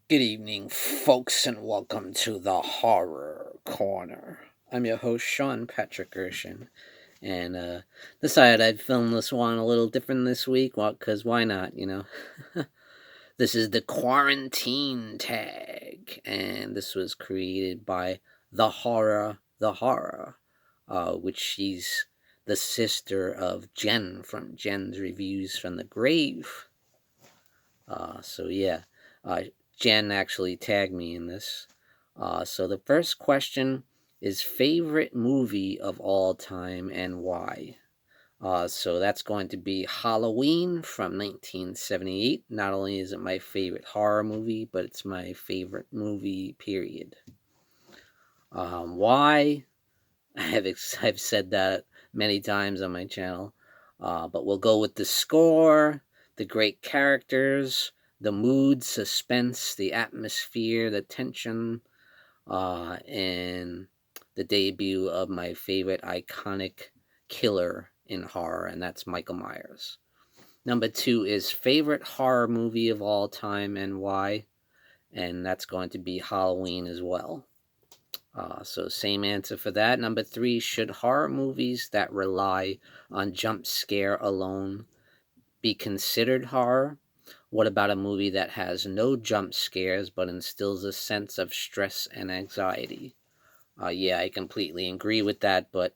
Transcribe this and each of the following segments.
Good evening, folks, and welcome to the Horror Corner. I'm your host, Sean Patrick Gershon, and decided I'd film this one a little different this week. Well, because why not? This is the Quarantine Tag, and this was created by the Horror, which she's the sister of Jen from Jen's Reviews from the Grave. So yeah, uh, Jen actually tagged me in this. So the first question is favorite movie of all time and why. So that's going to be Halloween from 1978. Not only is it my favorite horror movie, but it's my favorite movie, period. Why? I've said that many times on my channel. But we'll go with the score, the great characters, the mood, suspense, the atmosphere, the tension, and the debut of my favorite iconic killer in horror, and that's Michael Myers. Number two is favorite horror movie of all time and why, and that's going to be Halloween as well. So same answer for that. Number three, should horror movies that rely on jump scare alone be considered horror? What about a movie that has no jump scares but instills a sense of stress and anxiety? Yeah, I completely agree with that, but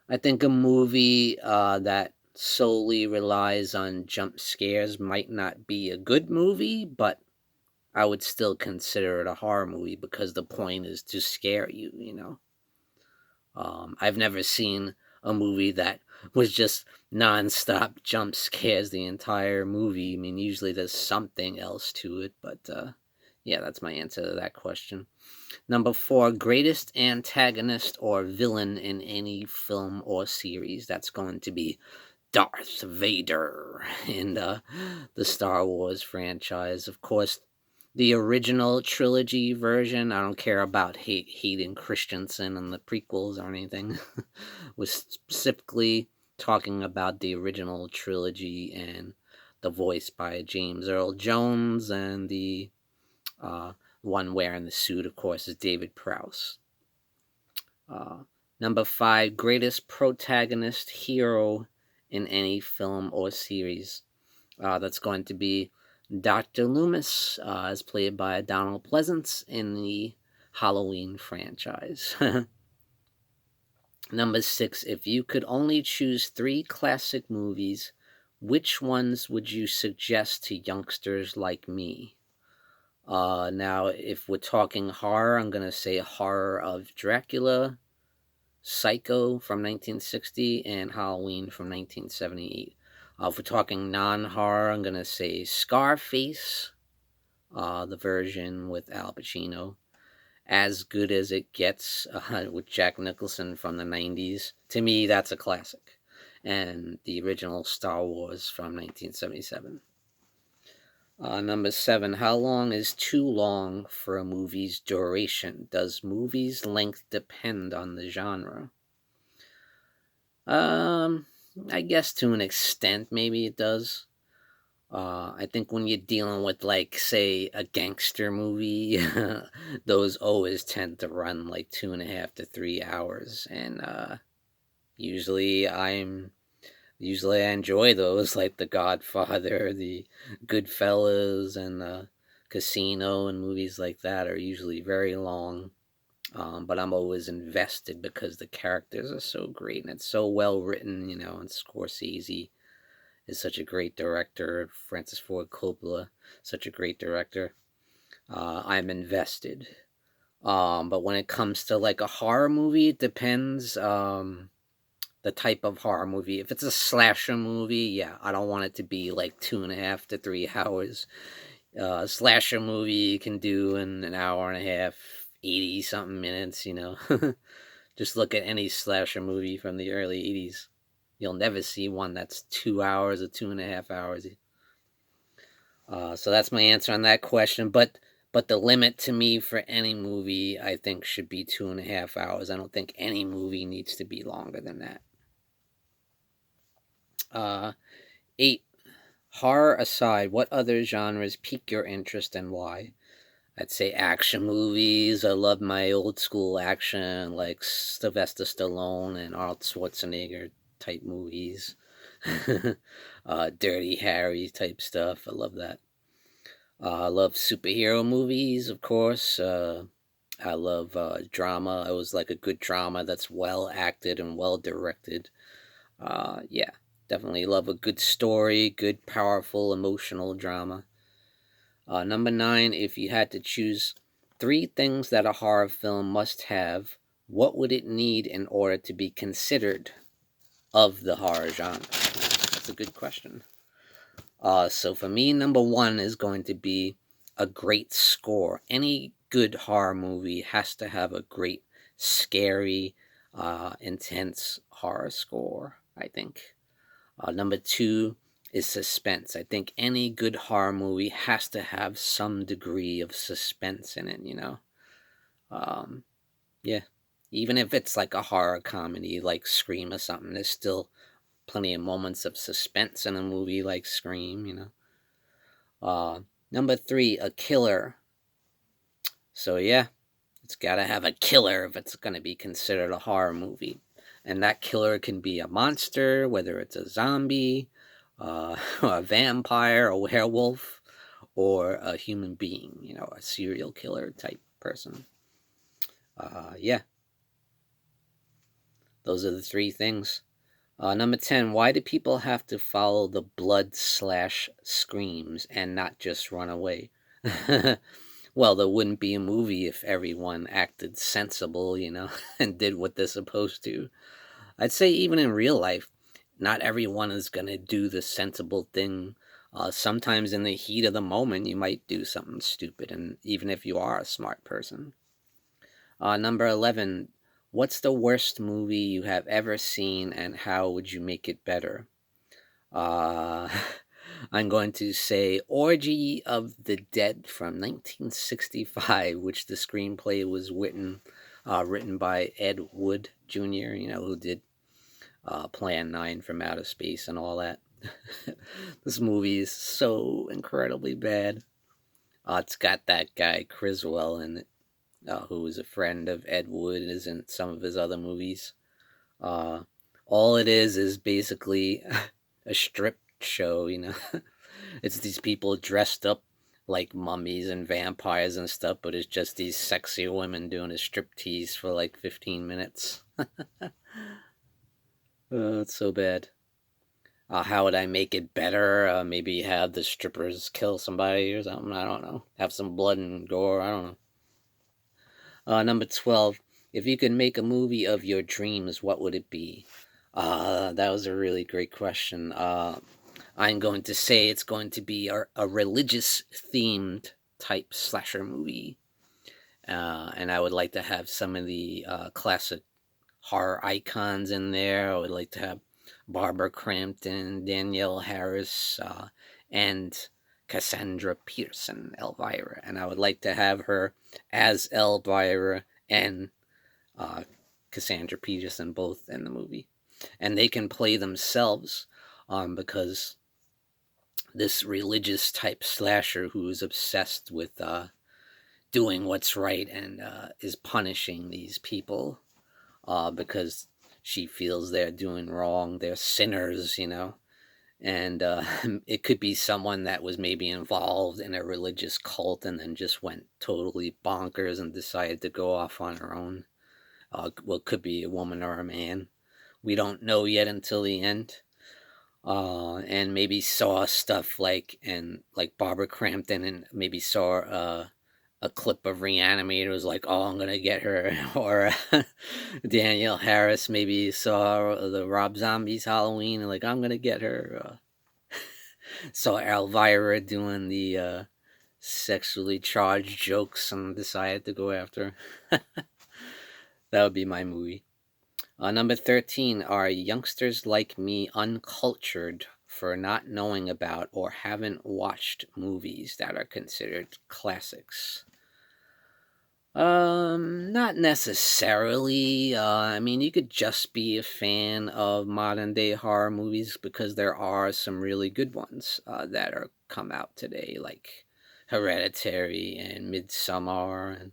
I think a movie that solely relies on jump scares might not be a good movie, but I would still consider it a horror movie because the point is to scare you. I've never seen a movie that was just nonstop jump scares the entire movie. I mean, usually there's something else to it, but yeah, that's my answer to that question. Number four, greatest antagonist or villain in any film or series. That's going to be Darth Vader in the Star Wars franchise. Of course, the original trilogy version, I don't care about Hayden Christensen and the prequels or anything, was specifically talking about the original trilogy and the voice by James Earl Jones, and the uh, one wearing the suit, of course, is David Prowse. Uh, Number five, greatest protagonist hero in any film or series. That's going to be Dr. Loomis, as played by Donald Pleasance in the Halloween franchise. Number six, if you could only choose three classic movies, which ones would you suggest to youngsters like me? Now, if we're talking horror, I'm going to say Horror of Dracula, Psycho from 1960, and Halloween from 1978. If we're talking non horror, I'm going to say Scarface, the version with Al Pacino. As Good as It Gets, with Jack Nicholson from the 90s. To me, that's a classic. And the original Star Wars from 1977. Number seven, how long is too long for a movie's duration? Does movies' length depend on the genre? Um, I guess to an extent, maybe it does. I think when you're dealing with, like, say, a gangster movie, those always tend to run like 2.5 to 3 hours, and usually I'm usually I enjoy those, like The Godfather, the Goodfellas, and Casino, and movies like that are usually very long. But I'm always invested because the characters are so great and it's so well written. And Scorsese is such a great director. Francis Ford Coppola, such a great director. I'm invested. But when it comes to like a horror movie, it depends. The type of horror movie. If it's a slasher movie, yeah, I don't want it to be like 2.5 to 3 hours. Slasher movie you can do in an hour and a half, 80 something minutes. Just look at any slasher movie from the early 80s. You'll never see one that's 2 hours or 2.5 hours. So that's my answer on that question. But the limit to me for any movie, I think, should be 2.5 hours. I don't think any movie needs to be longer than that. Uh, Eight, Horror aside, what other genres pique your interest and why? I'd say action movies. I love my old school action, like Sylvester Stallone and Arnold Schwarzenegger type movies. Dirty Harry type stuff. I love that. I love superhero movies, of course. I love drama. I always like a good drama that's well acted and well directed. Yeah, definitely love a good story, good, powerful, emotional drama. Number nine, if you had to choose three things that a horror film must have, what would it need in order to be considered of the horror genre? That's a good question. So for me, number one is going to be a great score. Any good horror movie has to have a great, scary, intense horror score, I think. Number two is suspense. I think any good horror movie has to have some degree of suspense in it. Um, yeah. Even if it's like a horror comedy like Scream or something, there's still plenty of moments of suspense in a movie like Scream. Number three, a killer. So yeah, it's got to have a killer if it's going to be considered a horror movie. And that killer can be a monster, whether it's a zombie, a vampire, a werewolf, or a human being, a serial killer type person. Yeah, those are the three things. Number 10, why do people have to follow the blood slash screams and not just run away? Well, there wouldn't be a movie if everyone acted sensible, and did what they're supposed to. I'd say even in real life, not everyone is going to do the sensible thing. Sometimes in the heat of the moment, you might do something stupid, and even if you are a smart person. Number 11, what's the worst movie you have ever seen, and how would you make it better? Uh, I'm going to say Orgy of the Dead from 1965, which the screenplay was written by Ed Wood Jr., who did Plan 9 from Outer Space and all that. This movie is so incredibly bad. It's got that guy Criswell in it, who was a friend of Ed Wood and is in some of his other movies. Uh, all it is basically a strip show. It's these people dressed up like mummies and vampires and stuff, but it's just these sexy women doing a strip tease for like 15 minutes. It's so bad. How would I make it better? Maybe have the strippers kill somebody or something. I don't know. Have some blood and gore. I don't know. Number 12. If you could make a movie of your dreams, what would it be? That was a really great question. I'm going to say it's going to be a religious themed type slasher movie. And I would like to have some of the classic horror icons in there. I would like to have Barbara Crampton, Danielle Harris, and Cassandra Peterson, Elvira. And I would like to have her as Elvira and uh, Cassandra Peterson both in the movie. And they can play themselves because this religious type slasher who is obsessed with doing what's right and is punishing these people because she feels they're doing wrong. They're sinners. And it could be someone that was maybe involved in a religious cult and then just went totally bonkers and decided to go off on her own. Well, it could be a woman or a man. We don't know yet until the end. And maybe saw stuff like Barbara Crampton, and maybe saw a clip of Reanimator, was like, oh, I'm gonna get her. Or Danielle Harris maybe saw the Rob Zombie's Halloween and like, I'm gonna get her. Saw Elvira doing the sexually charged jokes and decided to go after her. That would be my movie. Number 13, are youngsters like me uncultured for not knowing about or haven't watched movies that are considered classics? Not necessarily. I mean, you could just be a fan of modern day horror movies because there are some really good ones that are come out today, like Hereditary and Midsommar, and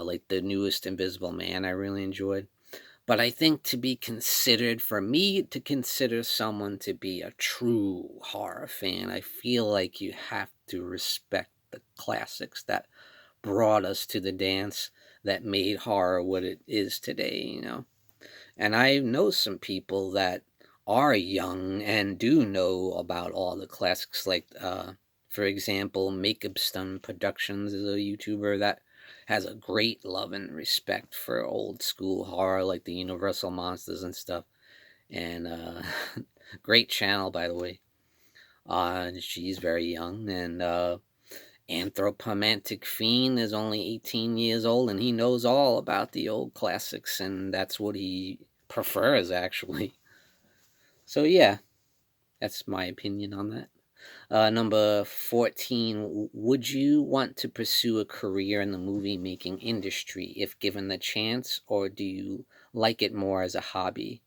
like the newest Invisible Man. I really enjoyed. But I think to be considered, for me to consider someone to be a true horror fan, I feel like you have to respect the classics that brought us to the dance that made horror what it is today. And I know some people that are young and do know about all the classics, like, for example, Makeup Stun Productions is a YouTuber that has a great love and respect for old school horror, like the Universal Monsters and stuff. And great channel, by the way. She's very young, and Anthropomantic Fiend is only 18 years old, and he knows all about the old classics, and that's what he prefers, actually. So, yeah, that's my opinion on that. Number 14, would you want to pursue a career in the movie making industry if given the chance, or do you like it more as a hobby?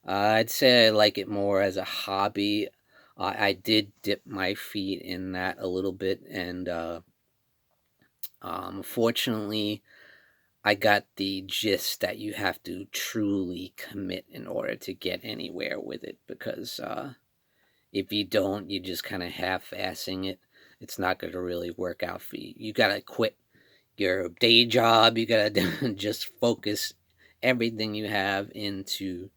I'd say I like it more as a hobby. I did dip my feet in that a little bit, and fortunately, I got the gist that you have to truly commit in order to get anywhere with it, because if you don't, you just kind of half-assing it. It's not going to really work out for you. You got to quit your day job. You got to just focus everything you have into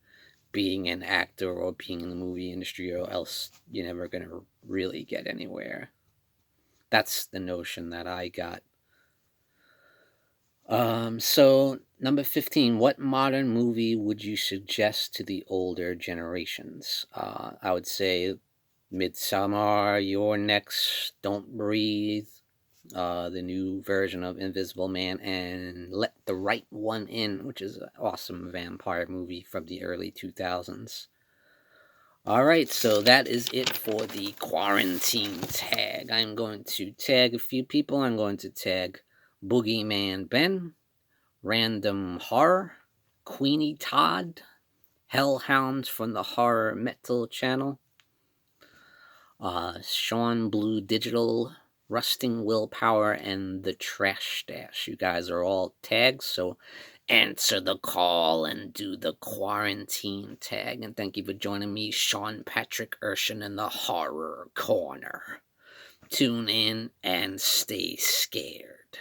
being an actor or being in the movie industry, or else you're never going to really get anywhere. That's the notion that I got. So number 15, what modern movie would you suggest to the older generations? I would say Midsummer, Your Next, Don't Breathe, the new version of Invisible Man, and Let the Right One In, which is an awesome vampire movie from the early 2000s. All right, so that is it for the quarantine tag. I'm going to tag a few people. I'm going to tag Boogeyman Ben, Random Horror, Queenie Todd, Hellhounds from the Horror Metal channel, Sean Blue Digital, Rusting Willpower, and the Trash Stash. You guys are all tagged, so answer the call and do the quarantine tag. And thank you for joining me, Sean Patrick Urshan, in the Horror Corner. Tune in and stay scared.